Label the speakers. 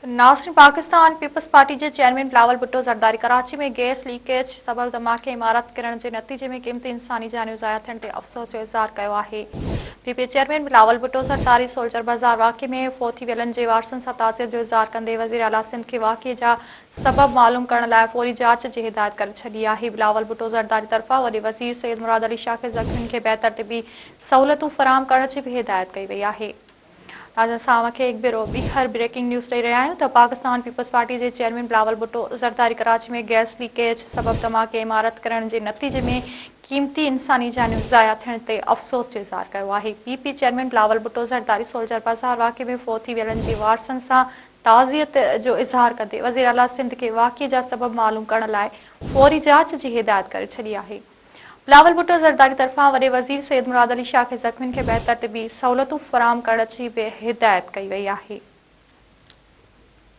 Speaker 1: नाज़रीन, Pakistan peoples party के chairman Bilawal Bhutto Zardari Karachi में गैस लीकेज सबब धमाके इमारत किरण के नतीजे में क़ीमती इंसानी जानियूं ज़ाया थियण ते अफ़सोस जो इज़हार किया है। PP chairman Bilawal Bhutto Zardari soldier बाज़ार वाक़े में फ़ौत थी वियलनि जे वारसनि सां ताज़ियत जो इज़हार कंदे वज़ीर आला सिंध के वाक़े जा सबब मालूम करण लाइ फ़ौरी जांच जी हिदायत करे छॾी आहे। बिलावल भुट्टो ज़रदारी तरफ़ां वॾे वज़ीर सैयद मुराद अली शाह खे ज़ख़्मियुनि खे बेहतर तिबी सहूलियतूं फ़राहम करण जी भी हिदायत कई वई आहे। एक भेरो ॿीहर ब्रेकिंग न्यूज़ ॾेई रहिया आहियूं त पाकिस्तान पीपल्स पार्टी के चेयरमैन बिलावल भुट्टो ज़रदारी कराची में गैस लीकेज सबब धमाके इमारत किरण के नतीजे में क़ीमती इंसानी जानियूं ज़ाया थियण ते अफ़सोस जो इज़हार किया है। PP chairman Bilawal Bhutto Zardari soldier बाज़ार वाक़े में फ़ौत थी वियलनि जे वारसनि सां ताज़ियत जो इज़हार कंदे वज़ीर आला सिंध के वाक़े जा सबब मालूम करण लाइ फ़ौरी जांच जी हिदायत करे छॾी आहे। बिलावल भुट्टो ज़रदारी तरफ़ां वॾे वज़ीर सैयद मुराद अली शाह खे ज़ख़्मियुनि खे बेहतर तिबी सहूलियतूं फ़राहम करण जी भी हिदायत कई वई आहे।